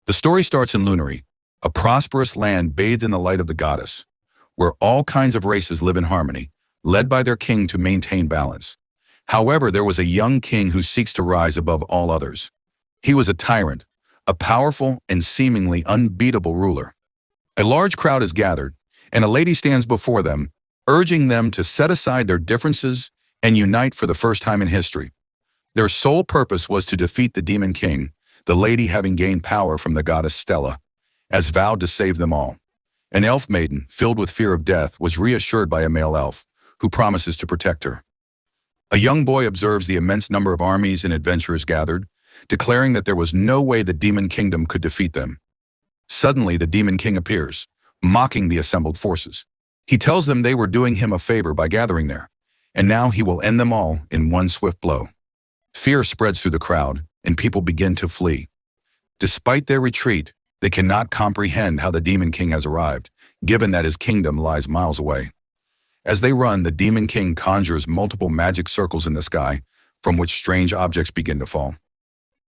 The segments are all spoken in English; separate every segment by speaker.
Speaker 1: The story starts in Lunary, a prosperous land bathed in the light of the goddess, where all kinds of races live in harmony, led by their king to maintain balance. However, there was a young king who seeks to rise above all others. He was a tyrant, a powerful and seemingly unbeatable ruler. A large crowd is gathered, and a lady stands before them, urging them to set aside their differences and unite for the first time in history. Their sole purpose was to defeat the demon king, the lady having gained power from the goddess Stella, as vowed to save them all. An elf maiden, filled with fear of death, was reassured by a male elf, who promises to protect her. A young boy observes the immense number of armies and adventurers gathered, declaring that there was no way the demon kingdom could defeat them. Suddenly, the demon king appears, mocking the assembled forces. He tells them they were doing him a favor by gathering there, and now he will end them all in one swift blow. Fear spreads through the crowd, and people begin to flee. Despite their retreat, they cannot comprehend how the demon king has arrived, given that his kingdom lies miles away. As they run, the demon king conjures multiple magic circles in the sky, from which strange objects begin to fall.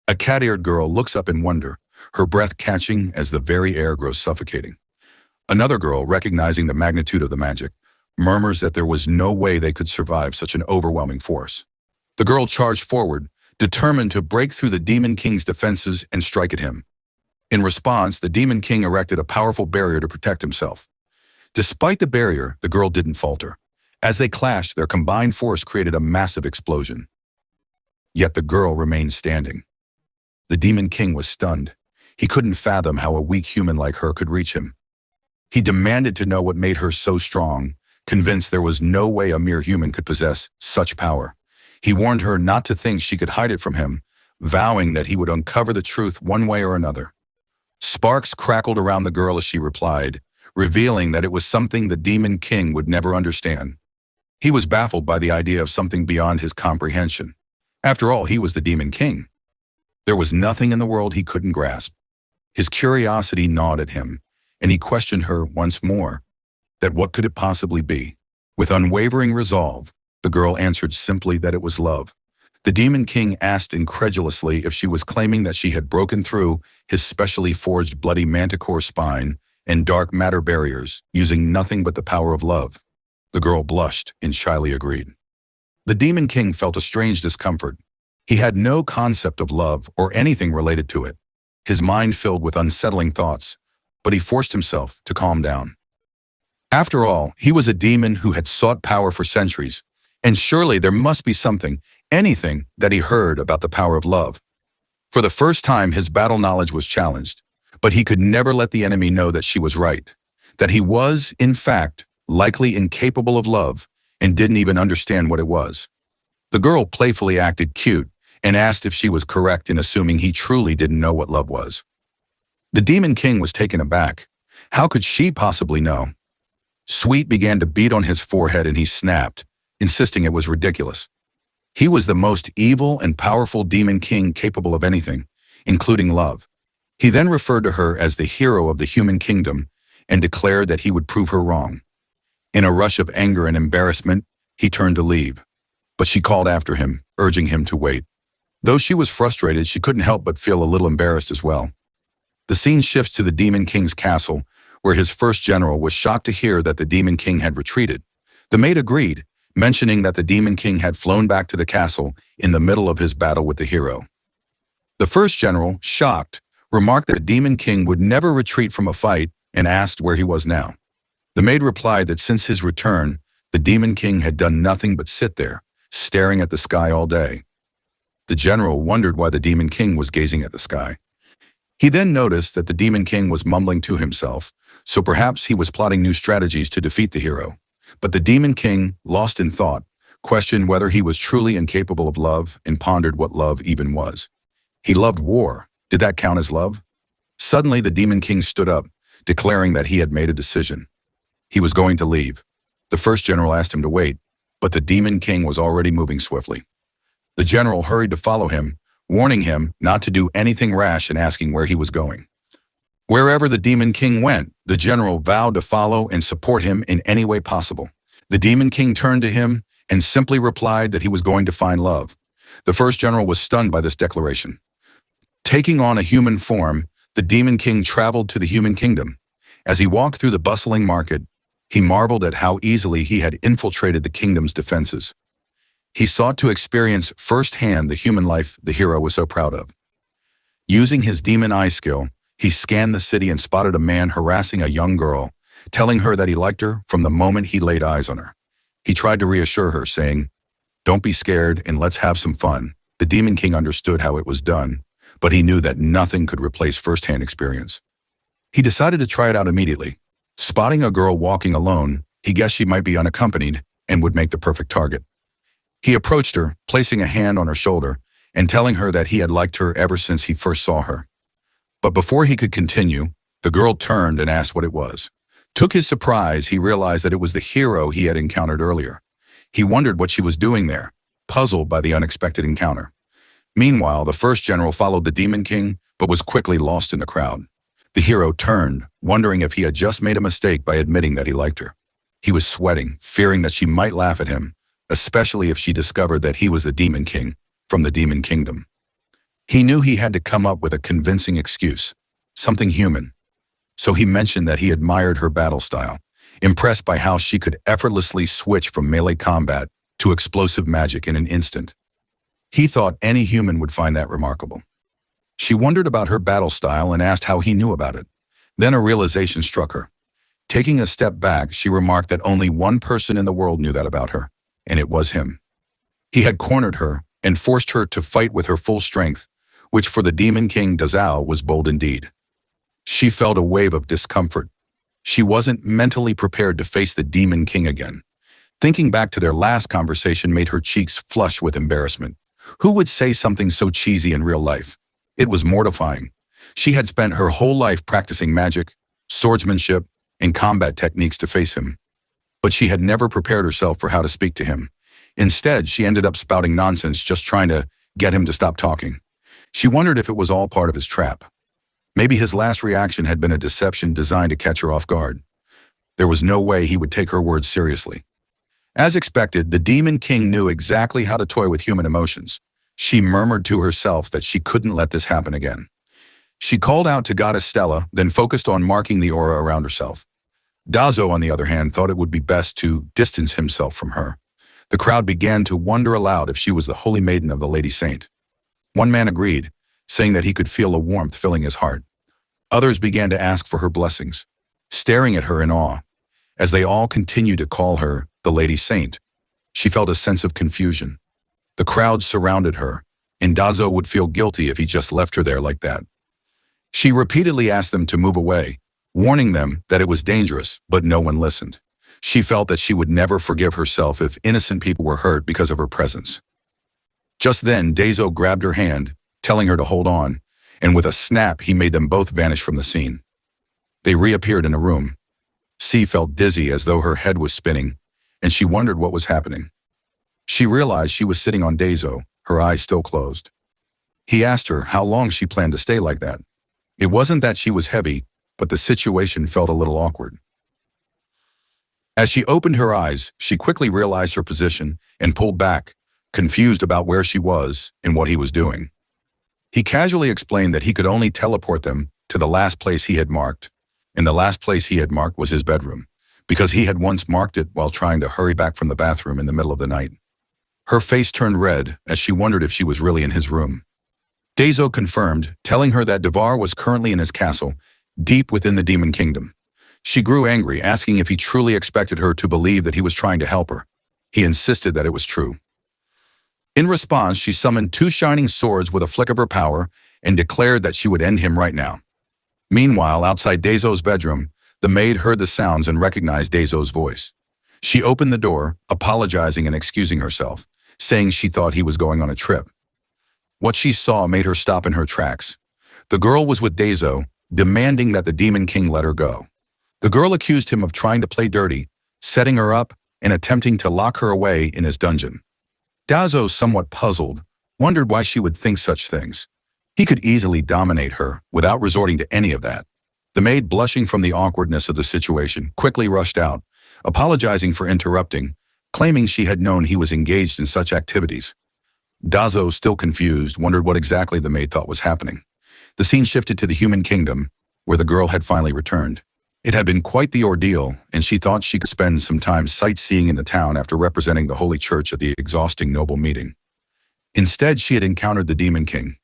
Speaker 1: A cat-eared girl looks up in wonder, her breath catching as the very air grows suffocating. Another girl, recognizing the magnitude of the magic, murmurs that there was no way they could survive such an overwhelming force. The girl charged forward, determined to break through the demon king's defenses and strike at him. In response, the demon king erected a powerful barrier to protect himself. Despite the barrier, the girl didn't falter. As they clashed, their combined force created a massive explosion. Yet the girl remained standing. The demon king was stunned. He couldn't fathom how a weak human like her could reach him. He demanded to know what made her so strong, convinced there was no way a mere human could possess such power. He warned her not to think she could hide it from him, vowing that he would uncover the truth one way or another. Sparks crackled around the girl as she replied, revealing that it was something the demon king would never understand. He was baffled by the idea of something beyond his comprehension. After all, he was the demon king. There was nothing in the world he couldn't grasp. His curiosity gnawed at him, and he questioned her once more, that what could it possibly be? With unwavering resolve, the girl answered simply that it was love. The demon king asked incredulously if she was claiming that she had broken through his specially forged bloody manticore spine and dark matter barriers, using nothing but the power of love. The girl blushed and shyly agreed. The demon king felt a strange discomfort. He had no concept of love or anything related to it. His mind filled with unsettling thoughts, but he forced himself to calm down. After all, he was a demon who had sought power for centuries, and surely there must be something, anything, that he heard about the power of love. For the first time, his battle knowledge was challenged, but he could never let the enemy know that she was right, that he was, in fact, likely incapable of love and didn't even understand what it was. The girl playfully acted cute and asked if she was correct in assuming he truly didn't know what love was. The demon king was taken aback. How could she possibly know? Sweat began to beat on his forehead and he snapped, insisting it was ridiculous. He was the most evil and powerful demon king capable of anything, including love. He then referred to her as the hero of the human kingdom and declared that he would prove her wrong. In a rush of anger and embarrassment, he turned to leave, but she called after him, urging him to wait. Though she was frustrated, she couldn't help but feel a little embarrassed as well. The scene shifts to the demon king's castle, where his first general was shocked to hear that the demon king had retreated. The maid agreed, mentioning that the demon king had flown back to the castle in the middle of his battle with the hero. The first general, shocked, remarked that the demon king would never retreat from a fight and asked where he was now. The maid replied that since his return, the demon king had done nothing but sit there, staring at the sky all day. The general wondered why the demon king was gazing at the sky. He then noticed that the demon king was mumbling to himself, so perhaps he was plotting new strategies to defeat the hero. But the demon king, lost in thought, questioned whether he was truly incapable of love and pondered what love even was. He loved war. Did that count as love? Suddenly, the demon king stood up, declaring that he had made a decision. He was going to leave. The first general asked him to wait, but the demon king was already moving swiftly. The general hurried to follow him, warning him not to do anything rash and asking where he was going. Wherever the demon king went, the general vowed to follow and support him in any way possible. The demon king turned to him and simply replied that he was going to find love. The first general was stunned by this declaration. Taking on a human form, the Demon King traveled to the human kingdom. As he walked through the bustling market, he marveled at how easily he had infiltrated the kingdom's defenses. He sought to experience firsthand the human life the hero was so proud of. Using his demon eye skill, he scanned the city and spotted a man harassing a young girl, telling her that he liked her from the moment he laid eyes on her. He tried to reassure her, saying, "Don't be scared and let's have some fun." The Demon King understood how it was done, but he knew that nothing could replace first-hand experience. He decided to try it out immediately. Spotting a girl walking alone, he guessed she might be unaccompanied and would make the perfect target. He approached her, placing a hand on her shoulder and telling her that he had liked her ever since he first saw her. But before he could continue, the girl turned and asked what it was. To his surprise, he realized that it was the hero he had encountered earlier. He wondered what she was doing there, puzzled by the unexpected encounter. Meanwhile, the first general followed the Demon King, but was quickly lost in the crowd. The hero turned, wondering if he had just made a mistake by admitting that he liked her. He was sweating, fearing that she might laugh at him, especially if she discovered that he was the Demon King from the Demon Kingdom. He knew he had to come up with a convincing excuse, something human. So he mentioned that he admired her battle style, impressed by how she could effortlessly switch from melee combat to explosive magic in an instant. He thought any human would find that remarkable. She wondered about her battle style and asked how he knew about it. Then a realization struck her. Taking a step back, she remarked that only one person in the world knew that about her, and it was him. He had cornered her and forced her to fight with her full strength, which for the Demon King Dazao was bold indeed. She felt a wave of discomfort. She wasn't mentally prepared to face the Demon King again. Thinking back to their last conversation made her cheeks flush with embarrassment. Who would say something so cheesy in real life? It was mortifying. She had spent her whole life practicing magic, swordsmanship, and combat techniques to face him. But she had never prepared herself for how to speak to him. Instead, she ended up spouting nonsense, just trying to get him to stop talking. She wondered if it was all part of his trap. Maybe his last reaction had been a deception designed to catch her off guard. There was no way he would take her words seriously. As expected, the Demon King knew exactly how to toy with human emotions. She murmured to herself that she couldn't let this happen again. She called out to Goddess Stella, then focused on marking the aura around herself. Dazo, on the other hand, thought it would be best to distance himself from her. The crowd began to wonder aloud if she was the holy maiden of the Lady Saint. One man agreed, saying that he could feel a warmth filling his heart. Others began to ask for her blessings, staring at her in awe. As they all continued to call her the Lady Saint, she felt a sense of confusion. The crowd surrounded her, and Dazo would feel guilty if he just left her there like that. She repeatedly asked them to move away, warning them that it was dangerous, but no one listened. She felt that she would never forgive herself if innocent people were hurt because of her presence. Just then, Dazo grabbed her hand, telling her to hold on, and with a snap, he made them both vanish from the scene. They reappeared in a room. C felt dizzy as though her head was spinning, and she wondered what was happening. She realized she was sitting on Dazo, her eyes still closed. He asked her how long she planned to stay like that. It wasn't that she was heavy, but the situation felt a little awkward. As she opened her eyes, she quickly realized her position and pulled back, confused about where she was and what he was doing. He casually explained that he could only teleport them to the last place he had marked, and the last place he had marked was his bedroom, because he had once marked it while trying to hurry back from the bathroom in the middle of the night. Her face turned red as she wondered if she was really in his room. Dazo confirmed, telling her that Devar was currently in his castle, deep within the Demon Kingdom. She grew angry, asking if he truly expected her to believe that he was trying to help her. He insisted that it was true. In response, she summoned 2 shining swords with a flick of her power and declared that she would end him right now. Meanwhile, outside Dazo's bedroom, the maid heard the sounds and recognized Dazo's voice. She opened the door, apologizing and excusing herself, saying she thought he was going on a trip. What she saw made her stop in her tracks. The girl was with Dazo, demanding that the Demon King let her go. The girl accused him of trying to play dirty, setting her up, and attempting to lock her away in his dungeon. Dazo, somewhat puzzled, wondered why she would think such things. He could easily dominate her without resorting to any of that. The maid, blushing from the awkwardness of the situation, quickly rushed out, apologizing for interrupting, claiming she had known he was engaged in such activities. Dazo, still confused, wondered what exactly the maid thought was happening. The scene shifted to the human kingdom, where the girl had finally returned. It had been quite the ordeal, and she thought she could spend some time sightseeing in the town after representing the Holy Church at the exhausting noble meeting. Instead, she had encountered the Demon King.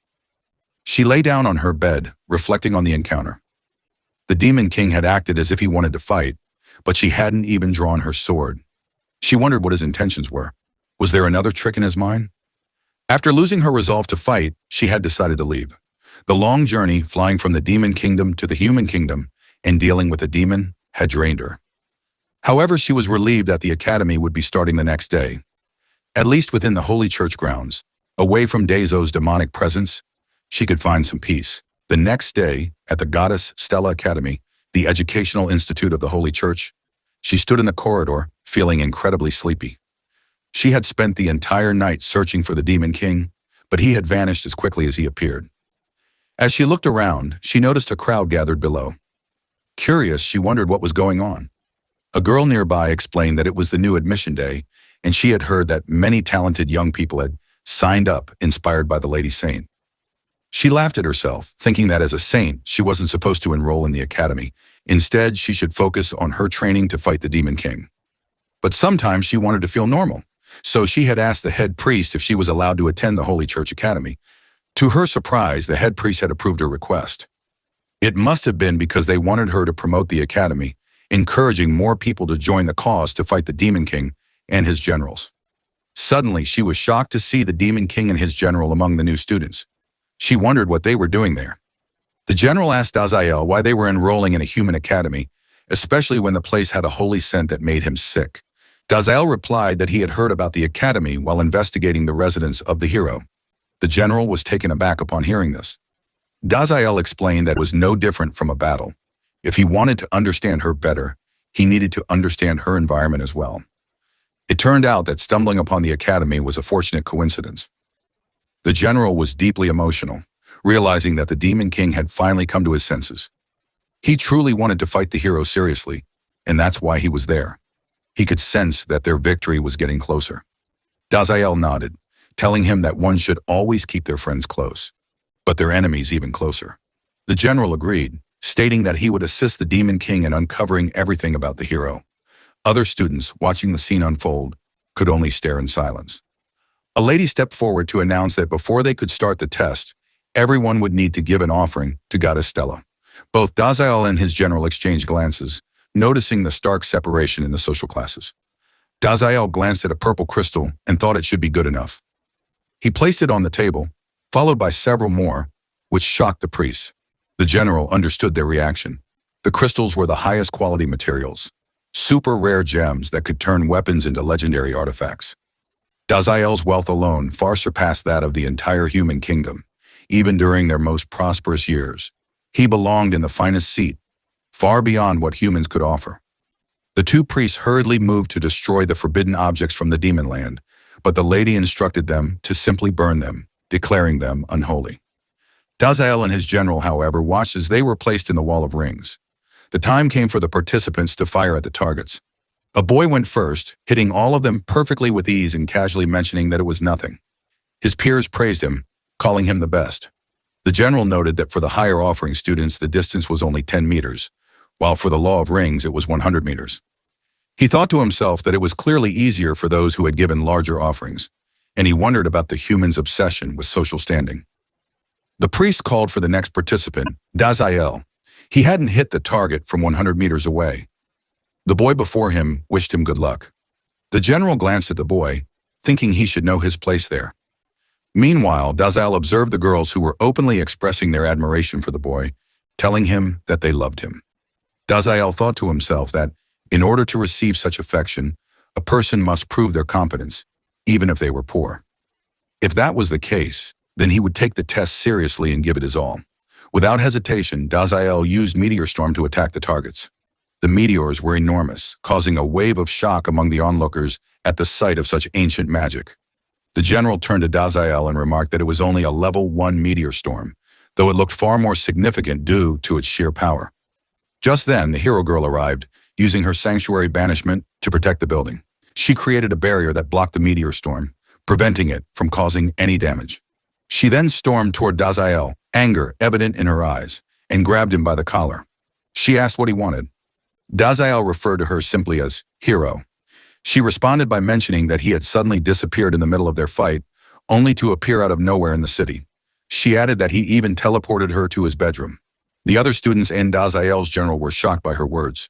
Speaker 1: She lay down on her bed, reflecting on the encounter. The Demon King had acted as if he wanted to fight, but she hadn't even drawn her sword. She wondered what his intentions were. Was there another trick in his mind? After losing her resolve to fight, she had decided to leave. The long journey, flying from the Demon Kingdom to the human kingdom and dealing with a demon, had drained her. However, she was relieved that the academy would be starting the next day. At least within the Holy Church grounds, away from Daezo's demonic presence, she could find some peace. The next day, at the Goddess Stella Academy, the educational institute of the Holy Church, she stood in the corridor, feeling incredibly sleepy. She had spent the entire night searching for the Demon King, but he had vanished as quickly as he appeared. As she looked around, she noticed a crowd gathered below. Curious, she wondered what was going on. A girl nearby explained that it was the new admission day, and she had heard that many talented young people had signed up, inspired by the Lady Saint. She laughed at herself, thinking that as a saint, she wasn't supposed to enroll in the academy. Instead, she should focus on her training to fight the Demon King. But sometimes she wanted to feel normal, so she had asked the head priest if she was allowed to attend the Holy Church Academy. To her surprise, the head priest had approved her request. It must have been because they wanted her to promote the academy, encouraging more people to join the cause to fight the Demon King and his generals. Suddenly, she was shocked to see the Demon King and his general among the new students. She wondered what they were doing there. The general asked Daziel why they were enrolling in a human academy, especially when the place had a holy scent that made him sick. Daziel replied that he had heard about the academy while investigating the residence of the hero. The general was taken aback upon hearing this. Daziel explained that it was no different from a battle. If he wanted to understand her better, he needed to understand her environment as well. It turned out that stumbling upon the academy was a fortunate coincidence. The general was deeply emotional, realizing that the Demon King had finally come to his senses. He truly wanted to fight the hero seriously, and that's why he was there. He could sense that their victory was getting closer. Daziel nodded, telling him that one should always keep their friends close, but their enemies even closer. The general agreed, stating that he would assist the Demon King in uncovering everything about the hero. Other students, watching the scene unfold, could only stare in silence. A lady stepped forward to announce that before they could start the test, everyone would need to give an offering to Goddess Stella. Both Daziel and his general exchanged glances, noticing the stark separation in the social classes. Daziel glanced at a purple crystal and thought it should be good enough. He placed it on the table, followed by several more, which shocked the priests. The general understood their reaction. The crystals were the highest quality materials, super rare gems that could turn weapons into legendary artifacts. Daziel's wealth alone far surpassed that of the entire human kingdom, even during their most prosperous years. He belonged in the finest seat, far beyond what humans could offer. The two priests hurriedly moved to destroy the forbidden objects from the demon land, but the lady instructed them to simply burn them, declaring them unholy. Daziel and his general, however, watched as they were placed in the wall of rings. The time came for the participants to fire at the targets. A boy went first, hitting all of them perfectly with ease and casually mentioning that it was nothing. His peers praised him, calling him the best. The general noted that for the higher offering students, the distance was only 10 meters, while for the law of rings, it was 100 meters. He thought to himself that it was clearly easier for those who had given larger offerings, and he wondered about the human's obsession with social standing. The priest called for the next participant, Daziel. He hadn't hit the target from 100 meters away. The boy before him wished him good luck. The general glanced at the boy, thinking he should know his place there. Meanwhile, Daziel observed the girls who were openly expressing their admiration for the boy, telling him that they loved him. Daziel thought to himself that, in order to receive such affection, a person must prove their competence, even if they were poor. If that was the case, then he would take the test seriously and give it his all. Without hesitation, Daziel used Meteor Storm to attack the targets. The meteors were enormous, causing a wave of shock among the onlookers at the sight of such ancient magic. The general turned to Daziel and remarked that it was only a level 1 meteor storm, though it looked far more significant due to its sheer power. Just then, the hero girl arrived, using her sanctuary banishment to protect the building. She created a barrier that blocked the meteor storm, preventing it from causing any damage. She then stormed toward Daziel, anger evident in her eyes, and grabbed him by the collar. She asked what he wanted. Daziel referred to her simply as hero. She responded by mentioning that he had suddenly disappeared in the middle of their fight, only to appear out of nowhere in the city. She added that he even teleported her to his bedroom. The other students and Daziel's general were shocked by her words.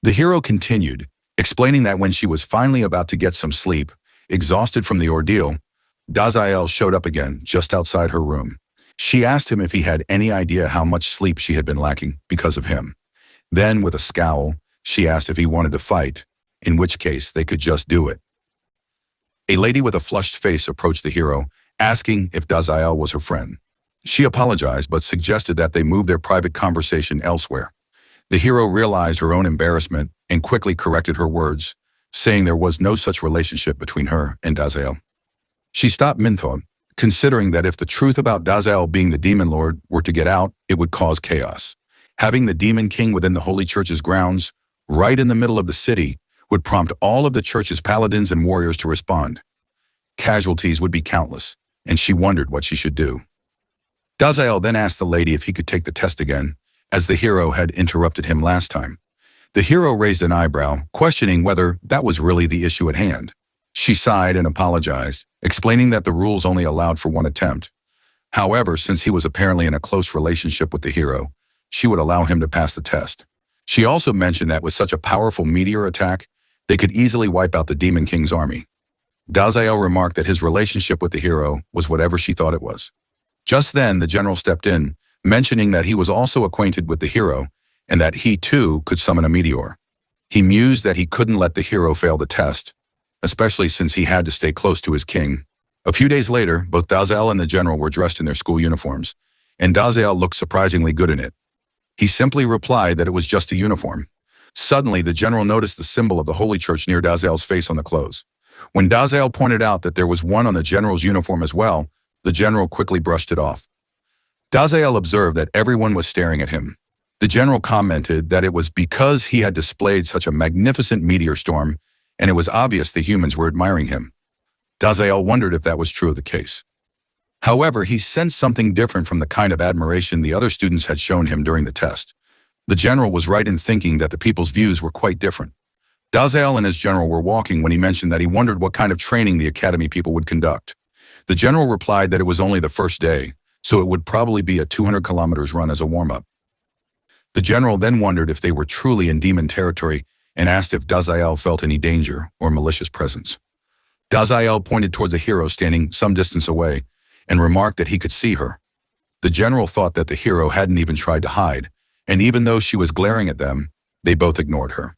Speaker 1: The hero continued, explaining that when she was finally about to get some sleep, exhausted from the ordeal, Daziel showed up again just outside her room. She asked him if he had any idea how much sleep she had been lacking because of him. Then, with a scowl, she asked if he wanted to fight, in which case they could just do it. A lady with a flushed face approached the hero, asking if Daziel was her friend. She apologized but suggested that they move their private conversation elsewhere. The hero realized her own embarrassment and quickly corrected her words, saying there was no such relationship between her and Daziel. She stopped Manhwa, considering that if the truth about Daziel being the demon lord were to get out, it would cause chaos. Having the demon king within the holy church's grounds, right in the middle of the city, would prompt all of the church's paladins and warriors to respond. Casualties would be countless, and she wondered what she should do. Daziel then asked the lady if he could take the test again, as the hero had interrupted him last time. The hero raised an eyebrow, questioning whether that was really the issue at hand. She sighed and apologized, explaining that the rules only allowed for one attempt. However, since he was apparently in a close relationship with the hero, she would allow him to pass the test. She also mentioned that with such a powerful meteor attack, they could easily wipe out the Demon King's army. Daziel remarked that his relationship with the hero was whatever she thought it was. Just then, the general stepped in, mentioning that he was also acquainted with the hero and that he too could summon a meteor. He mused that he couldn't let the hero fail the test, especially since he had to stay close to his king. A few days later, both Daziel and the general were dressed in their school uniforms, and Daziel looked surprisingly good in it. He simply replied that it was just a uniform. Suddenly, the general noticed the symbol of the Holy Church near Daziel's face on the clothes. When Daziel pointed out that there was one on the general's uniform as well, the general quickly brushed it off. Daziel observed that everyone was staring at him. The general commented that it was because he had displayed such a magnificent meteor storm, and it was obvious the humans were admiring him. Daziel wondered if that was true of the case. However, he sensed something different from the kind of admiration the other students had shown him during the test. The general was right in thinking that the people's views were quite different. Daziel and his general were walking when he mentioned that he wondered what kind of training the academy people would conduct. The general replied that it was only the first day, so it would probably be a 200 kilometers run as a warm-up. The general then wondered if they were truly in demon territory and asked if Daziel felt any danger or malicious presence. Daziel pointed towards the hero standing some distance away and remarked that he could see her. The general thought that the hero hadn't even tried to hide, and even though she was glaring at them, they both ignored her.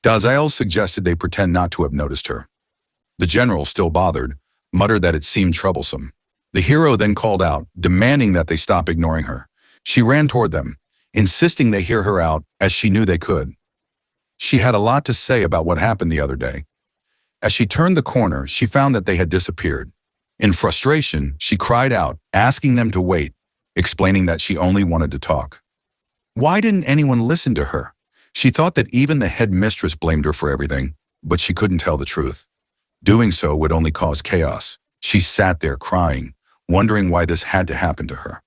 Speaker 1: Daziel suggested they pretend not to have noticed her. The general, still bothered, muttered that it seemed troublesome. The hero then called out, demanding that they stop ignoring her. She ran toward them, insisting they hear her out, as she knew they could. She had a lot to say about what happened the other day. As she turned the corner, she found that they had disappeared. In frustration, she cried out, asking them to wait, explaining that she only wanted to talk. Why didn't anyone listen to her? She thought that even the headmistress blamed her for everything, but she couldn't tell the truth. Doing so would only cause chaos. She sat there crying, wondering why this had to happen to her.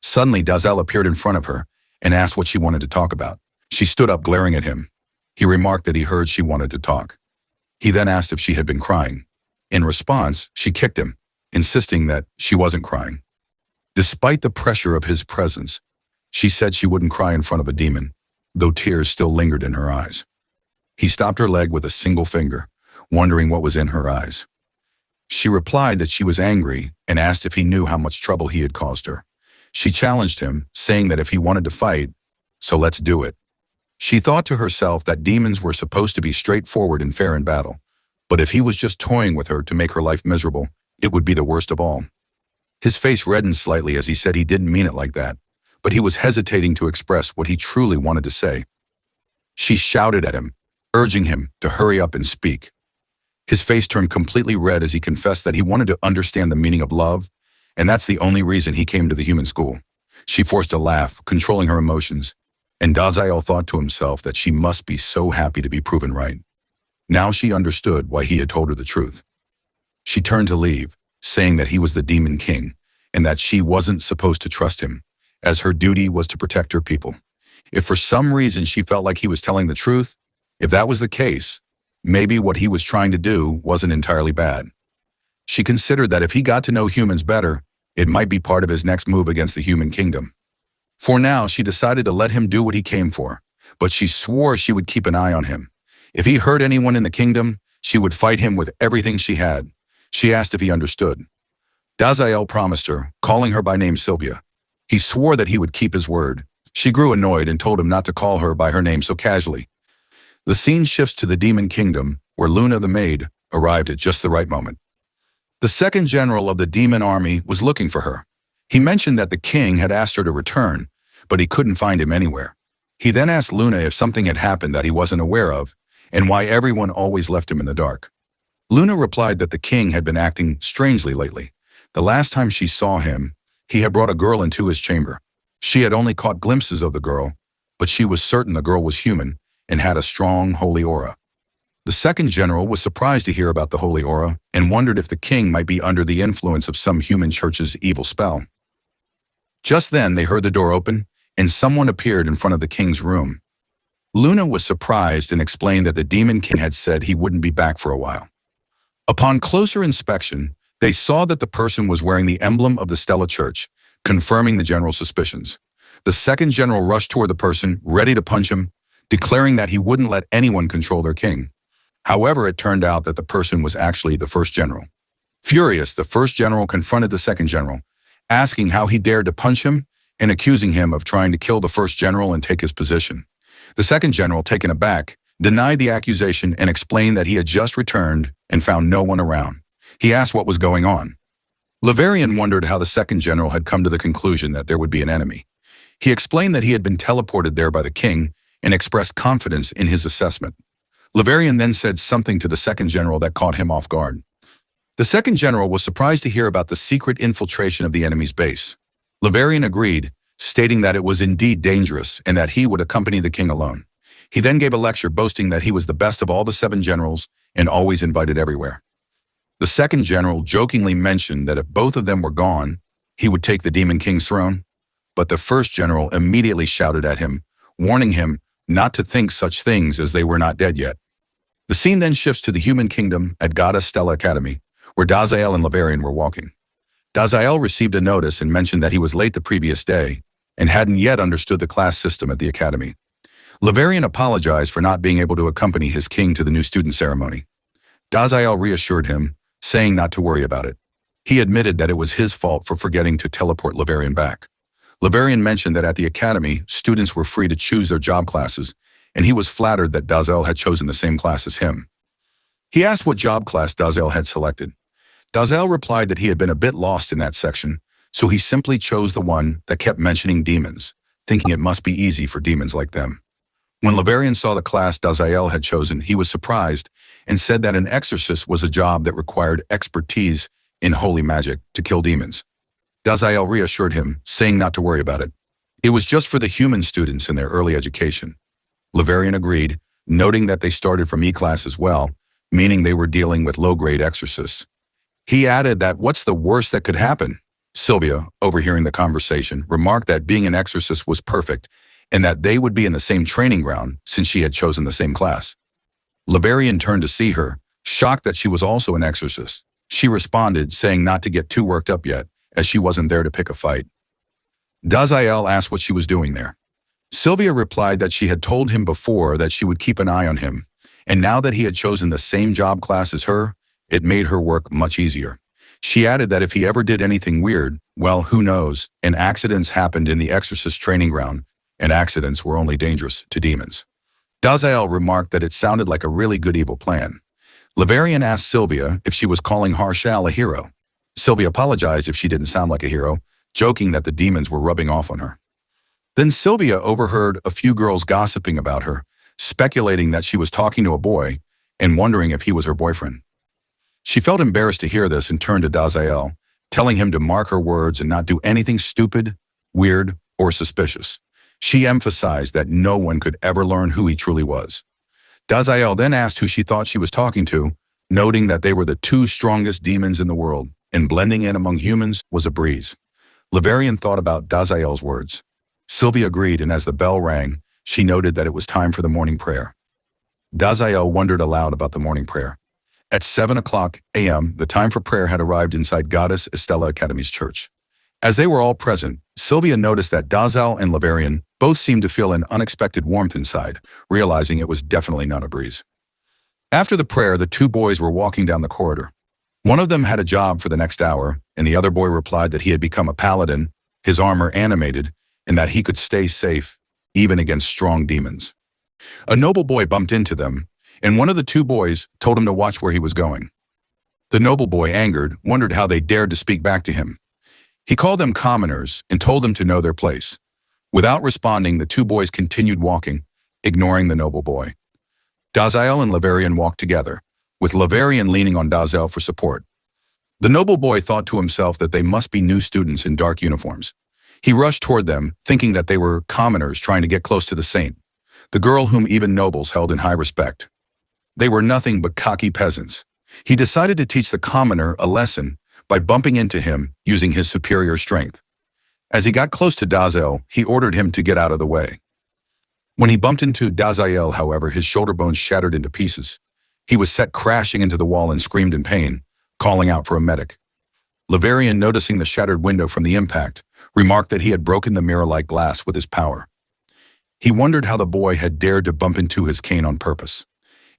Speaker 1: Suddenly, Daziel appeared in front of her and asked what she wanted to talk about. She stood up, glaring at him. He remarked that he heard she wanted to talk. He then asked if she had been crying. In response, she kicked him, insisting that she wasn't crying. Despite the pressure of his presence, she said she wouldn't cry in front of a demon, though tears still lingered in her eyes. He stopped her leg with a single finger, wondering what was in her eyes. She replied that she was angry and asked if he knew how much trouble he had caused her. She challenged him, saying that if he wanted to fight, so let's do it. She thought to herself that demons were supposed to be straightforward and fair in battle, but if he was just toying with her to make her life miserable, it would be the worst of all. His face reddened slightly as he said he didn't mean it like that, but he was hesitating to express what he truly wanted to say. She shouted at him, urging him to hurry up and speak. His face turned completely red as he confessed that he wanted to understand the meaning of love, and that's the only reason he came to the human school. She forced a laugh, controlling her emotions, and Daziel thought to himself that she must be so happy to be proven right. Now she understood why he had told her the truth. She turned to leave, saying that he was the Demon King, and that she wasn't supposed to trust him, as her duty was to protect her people. If for some reason she felt like he was telling the truth, if that was the case, maybe what he was trying to do wasn't entirely bad. She considered that if he got to know humans better, it might be part of his next move against the human kingdom. For now, she decided to let him do what he came for, but she swore she would keep an eye on him. If he hurt anyone in the kingdom, she would fight him with everything she had. She asked if he understood. Daziel promised her, calling her by name Sylvia. He swore that he would keep his word. She grew annoyed and told him not to call her by her name so casually. The scene shifts to the demon kingdom, where Luna the maid arrived at just the right moment. The second general of the demon army was looking for her. He mentioned that the king had asked her to return, but he couldn't find him anywhere. He then asked Luna if something had happened that he wasn't aware of, and why everyone always left him in the dark. Luna replied that the king had been acting strangely lately. The last time she saw him, he had brought a girl into his chamber. She had only caught glimpses of the girl, but she was certain the girl was human and had a strong holy aura. The second general was surprised to hear about the holy aura and wondered if the king might be under the influence of some human church's evil spell. Just then, they heard the door open, and someone appeared in front of the king's room. Luna was surprised and explained that the demon king had said he wouldn't be back for a while. Upon closer inspection, they saw that the person was wearing the emblem of the Stella Church, confirming the general's suspicions. The second general rushed toward the person, ready to punch him, declaring that he wouldn't let anyone control their king. However, it turned out that the person was actually the first general. Furious, the first general confronted the second general, asking how he dared to punch him and accusing him of trying to kill the first general and take his position. The second general, taken aback, denied the accusation and explained that he had just returned and found no one around. He asked what was going on. Laverian wondered how the second general had come to the conclusion that there would be an enemy. He explained that he had been teleported there by the king and expressed confidence in his assessment. Laverian then said something to the second general that caught him off guard. The second general was surprised to hear about the secret infiltration of the enemy's base. Laverian agreed, stating that it was indeed dangerous and that he would accompany the king alone. He then gave a lecture boasting that he was the best of all the 7 generals and always invited everywhere. The second general jokingly mentioned that if both of them were gone, he would take the demon king's throne, but the first general immediately shouted at him, warning him not to think such things as they were not dead yet. The scene then shifts to the human kingdom at Goddess Stella Academy, where Daziel and Laverian were walking. Daziel received a notice and mentioned that he was late the previous day and hadn't yet understood the class system at the academy. Laverian apologized for not being able to accompany his king to the new student ceremony. Daziel reassured him, saying not to worry about it. He admitted that it was his fault for forgetting to teleport Laverian back. Laverian mentioned that at the academy, students were free to choose their job classes, and he was flattered that Daziel had chosen the same class as him. He asked what job class Daziel had selected. Daziel replied that he had been a bit lost in that section, so he simply chose the one that kept mentioning demons, thinking it must be easy for demons like them. When Laverian saw the class Daziel had chosen, he was surprised and said that an exorcist was a job that required expertise in holy magic to kill demons. Daziel reassured him, saying not to worry about it. It was just for the human students in their early education. Laverian agreed, noting that they started from E-class as well, meaning they were dealing with low-grade exorcists. He added that what's the worst that could happen? Sylvia, overhearing the conversation, remarked that being an exorcist was perfect and that they would be in the same training ground since she had chosen the same class. Laverian turned to see her, shocked that she was also an exorcist. She responded, saying not to get too worked up yet, as she wasn't there to pick a fight. Daziel asked what she was doing there. Sylvia replied that she had told him before that she would keep an eye on him, and now that he had chosen the same job class as her, it made her work much easier. She added that if he ever did anything weird, well, who knows, and accidents happened in the exorcist training ground, and accidents were only dangerous to demons. Daziel remarked that it sounded like a really good evil plan. Laverian asked Sylvia if she was calling Harshal a hero. Sylvia apologized if she didn't sound like a hero, joking that the demons were rubbing off on her. Then Sylvia overheard a few girls gossiping about her, speculating that she was talking to a boy and wondering if he was her boyfriend. She felt embarrassed to hear this and turned to Daziel, telling him to mark her words and not do anything stupid, weird, or suspicious. She emphasized that no one could ever learn who he truly was. Daziel then asked who she thought she was talking to, noting that they were the 2 strongest demons in the world, and blending in among humans was a breeze. Laverian thought about Daziel's words. Sylvia agreed, and as the bell rang, she noted that it was time for the morning prayer. Daziel wondered aloud about the morning prayer. At 7 o'clock a.m., the time for prayer had arrived inside Goddess Estella Academy's church. As they were all present, Sylvia noticed that Daziel and Laverian both seemed to feel an unexpected warmth inside, realizing it was definitely not a breeze. After the prayer, the two boys were walking down the corridor. One of them had a job for the next hour, and the other boy replied that he had become a paladin, his armor animated, and that he could stay safe, even against strong demons. A noble boy bumped into them, and one of the two boys told him to watch where he was going. The noble boy, angered, wondered how they dared to speak back to him. He called them commoners and told them to know their place. Without responding, the two boys continued walking, ignoring the noble boy. Daziel and Laverian walked together, with Laverian leaning on Daziel for support. The noble boy thought to himself that they must be new students in dark uniforms. He rushed toward them, thinking that they were commoners trying to get close to the saint, the girl whom even nobles held in high respect. They were nothing but cocky peasants. He decided to teach the commoner a lesson by bumping into him using his superior strength. As he got close to Daziel, he ordered him to get out of the way. When he bumped into Daziel, however, his shoulder bones shattered into pieces. He was set crashing into the wall and screamed in pain, calling out for a medic. Laverian, noticing the shattered window from the impact, remarked that he had broken the mirror-like glass with his power. He wondered how the boy had dared to bump into his cane on purpose.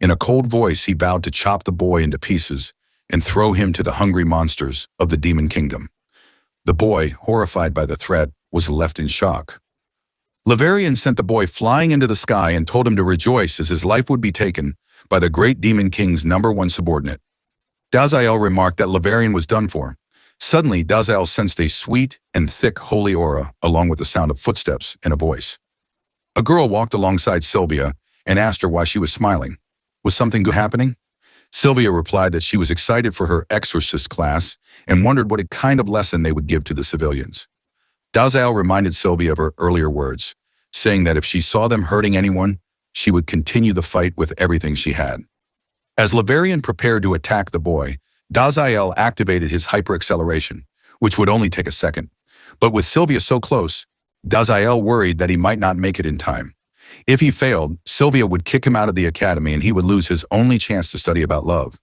Speaker 1: In a cold voice, he vowed to chop the boy into pieces and throw him to the hungry monsters of the demon kingdom. The boy, horrified by the threat, was left in shock. Laverian sent the boy flying into the sky and told him to rejoice as his life would be taken by the great demon king's #1 subordinate. Daziel remarked that Laverian was done for. Suddenly, Daziel sensed a sweet and thick holy aura, along with the sound of footsteps and a voice. A girl walked alongside Sylvia and asked her why she was smiling. Was something good happening? Sylvia replied that she was excited for her exorcist class and wondered what kind of lesson they would give to the civilians. Daziel reminded Sylvia of her earlier words, saying that if she saw them hurting anyone, she would continue the fight with everything she had. As Laverian prepared to attack the boy, Daziel activated his hyper-acceleration, which would only take a second. But with Sylvia so close, Daziel worried that he might not make it in time. If he failed, Sylvia would kick him out of the academy and he would lose his only chance to study about love.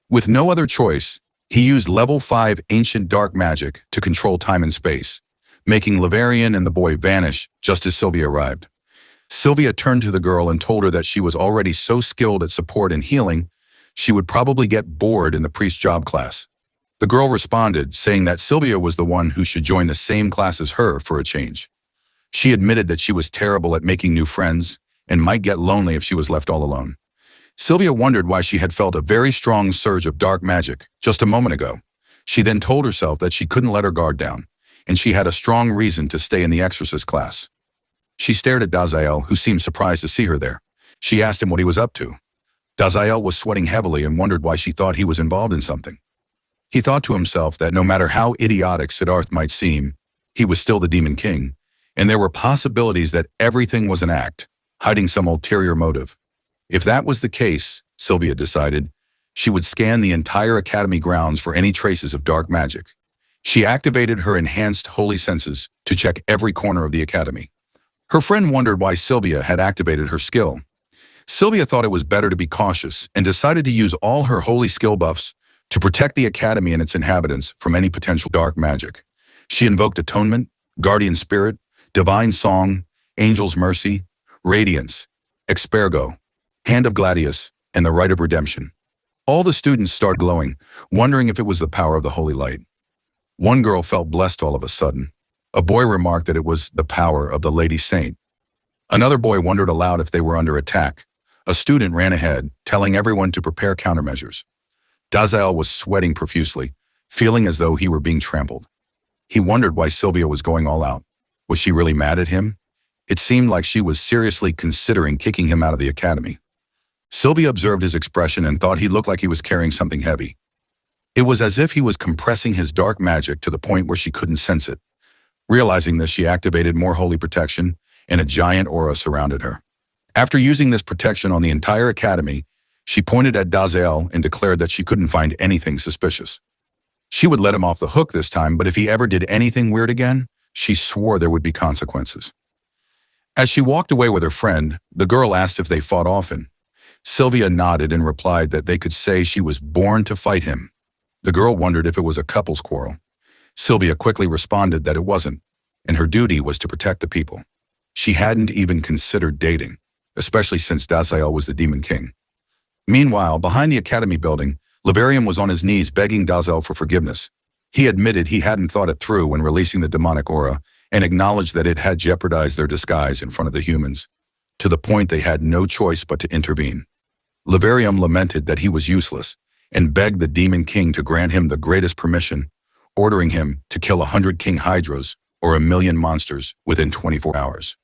Speaker 1: With no other choice, he used level 5 ancient dark magic to control time and space, making Laverian and the boy vanish just as Sylvia arrived. Sylvia turned to the girl and told her that she was already so skilled at support and healing, she would probably get bored in the priest job class. The girl responded, saying that Sylvia was the one who should join the same class as her for a change. She admitted that she was terrible at making new friends and might get lonely if she was left all alone. Sylvia wondered why she had felt a very strong surge of dark magic just a moment ago. She then told herself that she couldn't let her guard down, and she had a strong reason to stay in the exorcist class. She stared at Daziel, who seemed surprised to see her there. She asked him what he was up to. Daziel was sweating heavily and wondered why she thought he was involved in something. He thought to himself that no matter how idiotic Siddharth might seem, he was still the Demon King, and there were possibilities that everything was an act, hiding some ulterior motive. If that was the case, Sylvia decided, she would scan the entire academy grounds for any traces of dark magic. She activated her enhanced holy senses to check every corner of the academy. Her friend wondered why Sylvia had activated her skill. Sylvia thought it was better to be cautious and decided to use all her holy skill buffs to protect the academy and its inhabitants from any potential dark magic. She invoked Atonement, Guardian Spirit, Divine Song, Angel's Mercy, Radiance, Expergo, Hand of Gladius, and the Rite of Redemption. All the students started glowing, wondering if it was the power of the holy light. One girl felt blessed all of a sudden. A boy remarked that it was the power of the Lady Saint. Another boy wondered aloud if they were under attack. A student ran ahead, telling everyone to prepare countermeasures. Daziel was sweating profusely, feeling as though he were being trampled. He wondered why Sylvia was going all out. Was she really mad at him? It seemed like she was seriously considering kicking him out of the academy. Sylvia observed his expression and thought he looked like he was carrying something heavy. It was as if he was compressing his dark magic to the point where she couldn't sense it. Realizing this, she activated more holy protection, and a giant aura surrounded her. After using this protection on the entire academy, she pointed at Daziel and declared that she couldn't find anything suspicious. She would let him off the hook this time, but if he ever did anything weird again, she swore there would be consequences. As she walked away with her friend, the girl asked if they fought often. Sylvia nodded and replied that they could say she was born to fight him. The girl wondered if it was a couple's quarrel. Sylvia quickly responded that it wasn't, and her duty was to protect the people. She hadn't even considered dating, especially since Daziel was the Demon King. Meanwhile, behind the academy building, Laverium was on his knees begging Daziel for forgiveness. He admitted he hadn't thought it through when releasing the demonic aura and acknowledged that it had jeopardized their disguise in front of the humans, to the point they had no choice but to intervene. Laverium lamented that he was useless and begged the Demon King to grant him the greatest permission, ordering him to kill 100 King Hydras or 1,000,000 monsters within 24 hours.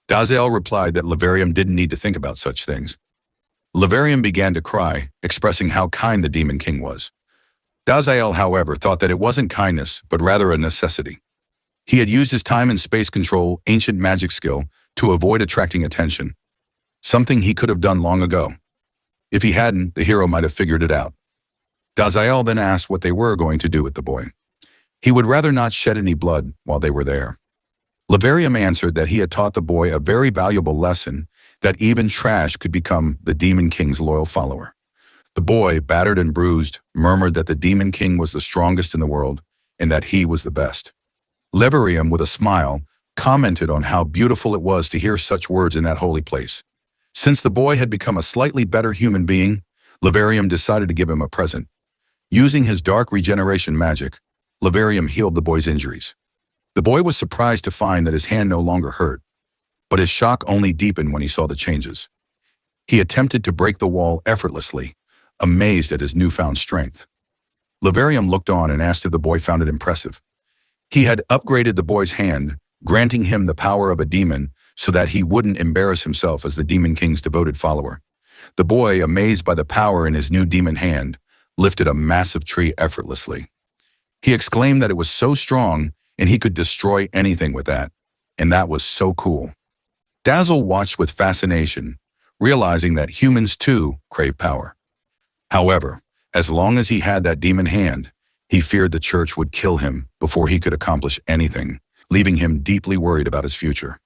Speaker 1: Daziel replied that Laverium didn't need to think about such things. Laverium began to cry, expressing how kind the Demon King was. Daziel, however, thought that it wasn't kindness, but rather a necessity. He had used his time and space control ancient magic skill to avoid attracting attention, something he could have done long ago. If he hadn't, the hero might have figured it out. Daziel then asked what they were going to do with the boy. He would rather not shed any blood while they were there. Laverium answered that he had taught the boy a very valuable lesson, that even trash could become the Demon King's loyal follower. The boy, battered and bruised, murmured that the Demon King was the strongest in the world and that he was the best. Laverium, with a smile, commented on how beautiful it was to hear such words in that holy place. Since the boy had become a slightly better human being, Laverium decided to give him a present. Using his dark regeneration magic, Laverium healed the boy's injuries. The boy was surprised to find that his hand no longer hurt, but his shock only deepened when he saw the changes. He attempted to break the wall effortlessly, amazed at his newfound strength. Laverium looked on and asked if the boy found it impressive. He had upgraded the boy's hand, granting him the power of a demon so that he wouldn't embarrass himself as the Demon King's devoted follower. The boy, amazed by the power in his new demon hand, lifted a massive tree effortlessly. He exclaimed that it was so strong and he could destroy anything with that, and that was so cool. Dazzle watched with fascination, realizing that humans too crave power. However, as long as he had that demon hand, he feared the church would kill him before he could accomplish anything, leaving him deeply worried about his future.